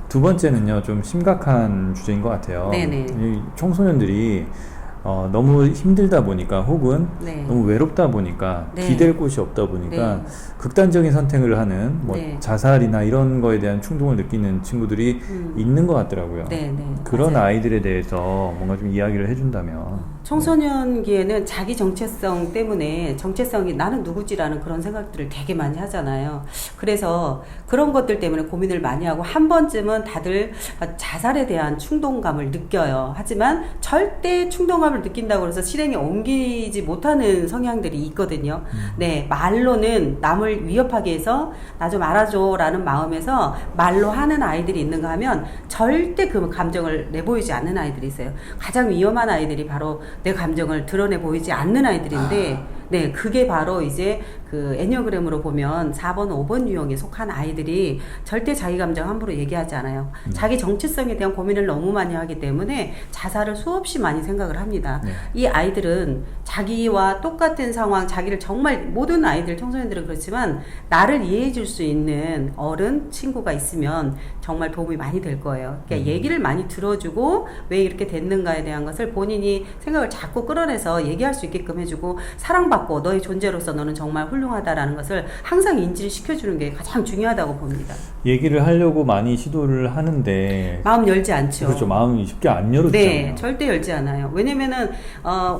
두 번째는요, 좀 심각한 주제인 것 같아요. 네네. 이 청소년들이 너무 힘들다 보니까 혹은 네. 너무 외롭다 보니까 네. 기댈 곳이 없다 보니까 네. 극단적인 선택을 하는 뭐 네. 자살이나 이런 거에 대한 충동을 느끼는 친구들이 있는 것 같더라고요. 네, 네. 그런 맞아요. 아이들에 대해서 뭔가 좀 이야기를 해준다면. 청소년기에는 자기 정체성 때문에 정체성이 나는 누구지라는 그런 생각들을 되게 많이 하잖아요. 그래서 그런 것들 때문에 고민을 많이 하고 한 번쯤은 다들 자살에 대한 충동감을 느껴요. 하지만 절대 충동감을 느낀다고 해서 실행에 옮기지 못하는 성향들이 있거든요. 네, 말로는 남을 위협하기 위해서 나 좀 알아줘 라는 마음에서 말로 하는 아이들이 있는가 하면 절대 그 감정을 내보이지 않는 아이들이 있어요. 가장 위험한 아이들이 바로 내 감정을 드러내 보이지 않는 아이들인데, 네, 그게 바로 이제 그 애니어그램으로 보면 4번, 5번 유형에 속한 아이들이 절대 자기 감정 함부로 얘기하지 않아요. 자기 정체성에 대한 고민을 너무 많이 하기 때문에 자살을 수없이 많이 생각을 합니다. 네. 이 아이들은 자기와 똑같은 상황, 자기를 정말 모든 아이들, 청소년들은 그렇지만 나를 이해해 줄 수 있는 어른, 친구가 있으면 정말 도움이 많이 될 거예요. 그러니까 얘기를 많이 들어주고 왜 이렇게 됐는가에 대한 것을 본인이 생각을 자꾸 끌어내서 얘기할 수 있게끔 해주고 사랑받고 너의 존재로서 너는 정말 훌륭하다라는 것을 항상 인지를 시켜주는 게 가장 중요하다고 봅니다. 얘기를 하려고 많이 시도를 하는데 마음 열지 않죠. 그렇죠. 마음이 쉽게 안 열어지잖아요. 네, 절대 열지 않아요. 왜냐면은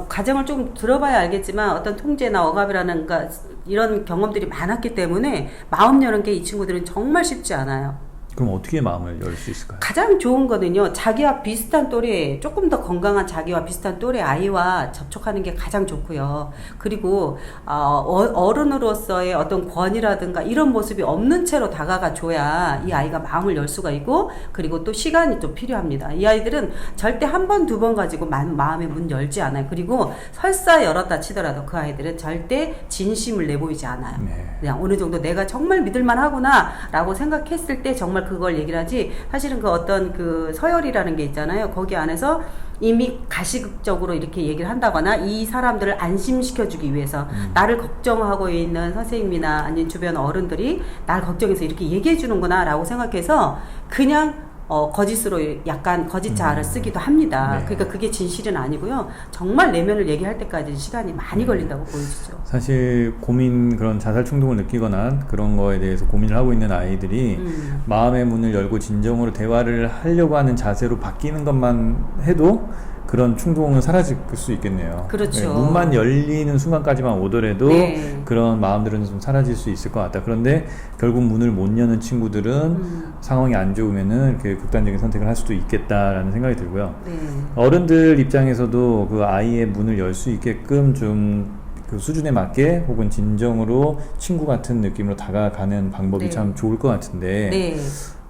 가정을 좀 들어봐야 알겠지만 어떤 통제나 억압이라는가 이런 경험들이 많았기 때문에 마음 여는 게 이 친구들은 정말 쉽지 않아요. 그럼 어떻게 마음을 열 수 있을까요? 가장 좋은 거는요, 자기와 비슷한 또래, 조금 더 건강한 자기와 비슷한 또래 아이와 접촉하는 게 가장 좋고요. 그리고 어른으로서의 어떤 권위라든가 이런 모습이 없는 채로 다가가 줘야 이 아이가 마음을 열 수가 있고, 그리고 또 시간이 좀 필요합니다. 이 아이들은 절대 한 번, 두 번 가지고 마음의 문 열지 않아요. 그리고 설사 열었다 치더라도 그 아이들은 절대 진심을 내보이지 않아요. 네. 그냥 어느 정도 내가 정말 믿을만 하구나 라고 생각했을 때 정말 그걸 얘기를 하지, 사실은 그 어떤 그 서열이라는 게 있잖아요. 거기 안에서 이미 가시적으로 이렇게 얘기를 한다거나 이 사람들을 안심시켜주기 위해서 나를 걱정하고 있는 선생님이나 아니면 주변 어른들이 나를 걱정해서 이렇게 얘기해 주는구나 라고 생각해서 그냥 거짓으로 약간 거짓 자아를 쓰기도 합니다. 네. 그러니까 그게 진실은 아니고요. 정말 내면을 얘기할 때까지 시간이 많이 걸린다고 보여지죠. 사실 그런 자살 충동을 느끼거나 그런 거에 대해서 고민을 하고 있는 아이들이 마음의 문을 열고 진정으로 대화를 하려고 하는 자세로 바뀌는 것만 해도 그런 충동은 사라질 수 있겠네요. 그렇죠. 네, 문만 열리는 순간까지만 오더라도 네. 그런 마음들은 좀 사라질 수 있을 것 같다. 그런데 결국 문을 못 여는 친구들은 상황이 안 좋으면은 이렇게 극단적인 선택을 할 수도 있겠다라는 생각이 들고요. 네. 어른들 입장에서도 그 아이의 문을 열 수 있게끔 좀 그 수준에 맞게 혹은 진정으로 친구 같은 느낌으로 다가가는 방법이 네. 참 좋을 것 같은데 네.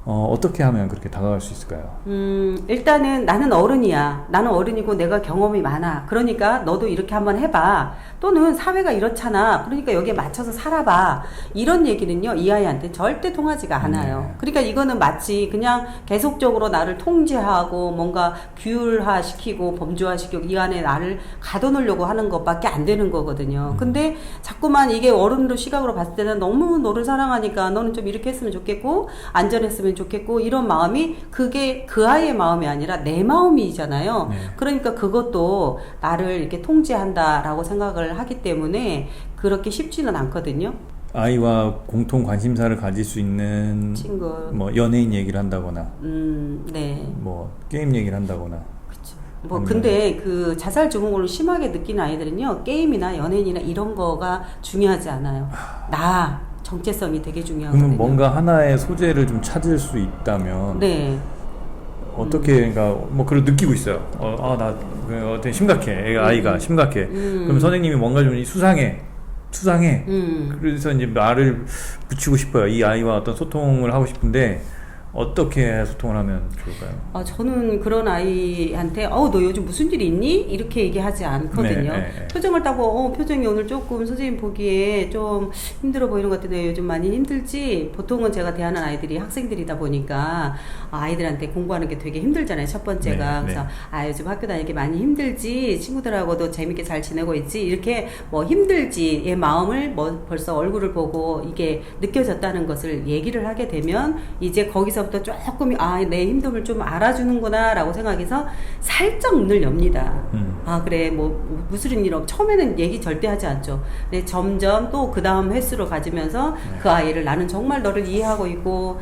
어떻게 하면 그렇게 다가갈 수 있을까요? 일단은 나는 어른이야. 나는 어른이고 내가 경험이 많아. 그러니까 너도 이렇게 한번 해봐. 또는 사회가 이렇잖아. 그러니까 여기에 맞춰서 살아봐. 이런 얘기는요, 이 아이한테 절대 통하지가 않아요. 그러니까 이거는 마치 그냥 계속적으로 나를 통제하고 뭔가 규율화시키고 범주화시키고 이 안에 나를 가둬놓으려고 하는 것밖에 안 되는 거거든요. 근데 자꾸만 이게 어른으로 시각으로 봤을 때는 너무 너를 사랑하니까 너는 좀 이렇게 했으면 좋겠고 안전했으면 좋겠고 이런 마음이 그게 그 아이의 마음이 아니라 내 마음이잖아요. 네. 그러니까 그것도 나를 이렇게 통제한다라고 생각을 하기 때문에 그렇게 쉽지는 않거든요. 아이와 공통 관심사를 가질 수 있는 친구. 뭐 연예인 얘기를 한다거나 네. 뭐 게임 얘기를 한다거나 뭐 근데 그 자살 증후군을 심하게 느끼는 아이들은요, 게임이나 연예인이나 이런 거가 중요하지 않아요. 나 정체성이 되게 중요하거든요. 그러면 뭔가 하나의 소재를 좀 찾을 수 있다면 네. 어떻게 그러니까 뭐 그걸 느끼고 있어요. 나 어떻게 심각해. 아이가 심각해. 그럼 선생님이 뭔가 좀 수상해. 그래서 이제 말을 붙이고 싶어요. 이 아이와 어떤 소통을 하고 싶은데 어떻게 소통을 하면 좋을까요? 저는 그런 아이한테 너 요즘 무슨 일 있니? 이렇게 얘기하지 않거든요. 네. 표정을 따고 표정이 오늘 조금 선생님 보기에 좀 힘들어 보이는 것 같은데 요즘 많이 힘들지? 보통은 제가 대하는 아이들이 학생들이다 보니까 아이들한테 공부하는 게 되게 힘들잖아요. 첫 번째가. 그래서 요즘 학교 다니기 많이 힘들지? 친구들하고도 재밌게 잘 지내고 있지? 이렇게 뭐 힘들지의 마음을 벌써 얼굴을 보고 이게 느껴졌다는 것을 얘기를 하게 되면 이제 거기서 거기서부터 조금 내 힘듦을 좀 알아주는구나라고 생각해서 살짝 문을 엽니다. 그래 뭐 무슨 일 처음에는 얘기 절대 하지 않죠. 근데 점점 또 그 다음 횟수로 가지면서 그 아이를 나는 정말 너를 이해하고 있고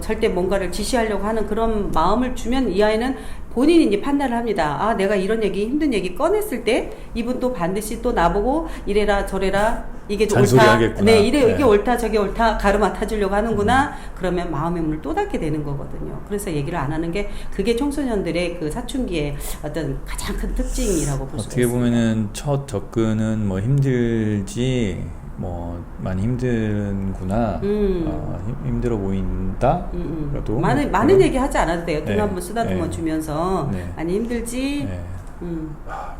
절대 뭔가를 지시하려고 하는 그런 마음을 주면 이 아이는 본인이 이제 판단을 합니다. 내가 이런 얘기 힘든 얘기 꺼냈을 때 이분 또 반드시 또 나보고 이래라 저래라 이게 옳다. 잔소리하겠구나. 네, 이게 옳다 저게 옳다 가르마 타주려고 하는구나. 그러면 마음의 문을 또 닫게 되는 거거든요. 그래서 얘기를 안 하는 게 그게 청소년들의 그 사춘기의 어떤 가장 큰 특징이라고 볼 수가 어떻게 있습니다. 보면은 첫 접근은 뭐 힘들지 뭐 많이 힘든구나 힘들어 보인다 그래도 많은 얘기 하지 않아도 돼요. 등 네. 한번 쓰다듬어 네. 주면서 네. 많이 힘들지. 네.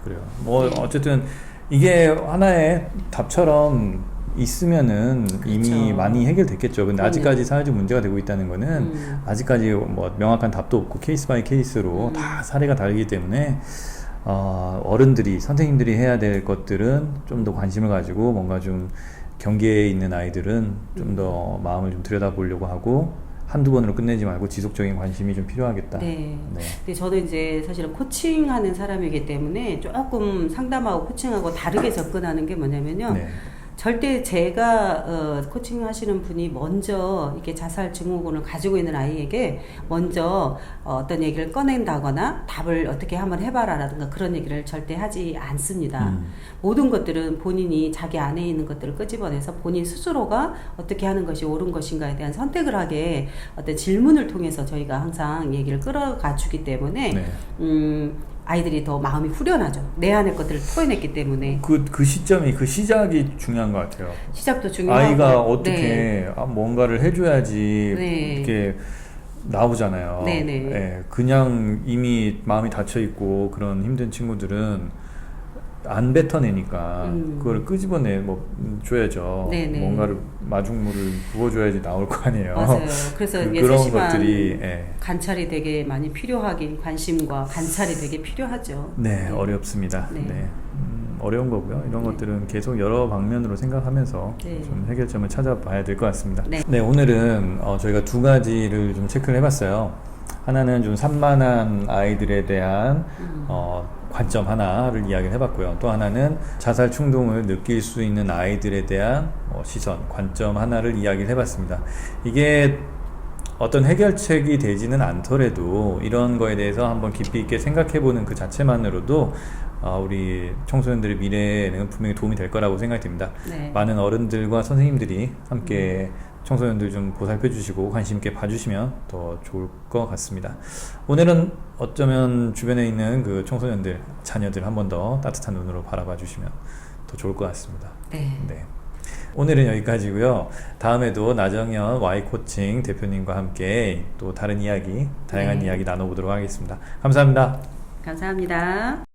그래요. 뭐 어쨌든 이게 하나의 답처럼 있으면은 이미 그렇죠. 많이 해결됐겠죠. 근데 아직까지 네. 사회적 문제가 되고 있다는 거는 아직까지 뭐 명확한 답도 없고 케이스 바이 케이스로 다 사례가 다르기 때문에 어른들이 선생님들이 해야 될 것들은 좀 더 관심을 가지고 뭔가 좀 경계에 있는 아이들은 좀 더 마음을 좀 들여다보려고 하고 한두 번으로 끝내지 말고 지속적인 관심이 좀 필요하겠다. 네. 네. 근데 저는 이제 사실은 코칭하는 사람이기 때문에 조금 상담하고 코칭하고 다르게 접근하는 게 뭐냐면요. 네. 절대 제가 코칭 하시는 분이 먼저 이렇게 자살 증후군을 가지고 있는 아이에게 먼저 어떤 얘기를 꺼낸다거나 답을 어떻게 한번 해봐라라든가 그런 얘기를 절대 하지 않습니다. 모든 것들은 본인이 자기 안에 있는 것들을 끄집어내서 본인 스스로가 어떻게 하는 것이 옳은 것인가에 대한 선택을 하게 어떤 질문을 통해서 저희가 항상 얘기를 끌어가 주기 때문에 네. 아이들이 더 마음이 후련하죠. 내 안의 것들을 토해냈기 때문에. 그 시점이 그 시작이 중요한 것 같아요. 시작도 중요하고. 아이가 어떻게 네. 뭔가를 해줘야지 네. 이렇게 나오잖아요. 네네. 예, 그냥 이미 마음이 닫혀 있고 그런 힘든 친구들은 안 뱉어내니까 그걸 끄집어내 뭐 줘야죠. 네네. 뭔가를 마중물을 부어줘야지 나올 거 아니에요. 맞아요. 그래서 그런 세심한 것들이 관찰이 되게 많이 필요하긴 관심과 관찰이 되게 필요하죠. 네, 어렵습니다. 네. 네. 어려운 거고요. 이런 것들은 계속 여러 방면으로 생각하면서 네. 좀 해결점을 찾아봐야 될 것 같습니다. 네. 네, 오늘은 저희가 두 가지를 좀 체크를 해봤어요. 하나는 좀 산만한 아이들에 대한 관점 하나를 이야기를 해봤고요. 또 하나는 자살 충동을 느낄 수 있는 아이들에 대한 시선, 관점 하나를 이야기를 해봤습니다. 이게 어떤 해결책이 되지는 않더라도 이런 거에 대해서 한번 깊이 있게 생각해보는 그 자체만으로도 우리 청소년들의 미래에는 분명히 도움이 될 거라고 생각이 듭니다. 네. 많은 어른들과 선생님들이 함께 청소년들 좀 보살펴 주시고 관심 있게 봐주시면 더 좋을 것 같습니다. 오늘은 어쩌면 주변에 있는 그 청소년들, 자녀들 한 번 더 따뜻한 눈으로 바라봐 주시면 더 좋을 것 같습니다. 네. 네. 오늘은 여기까지고요. 다음에도 나정현 Y코칭 대표님과 함께 또 다른 이야기, 다양한 네. 이야기 나눠보도록 하겠습니다. 감사합니다. 감사합니다.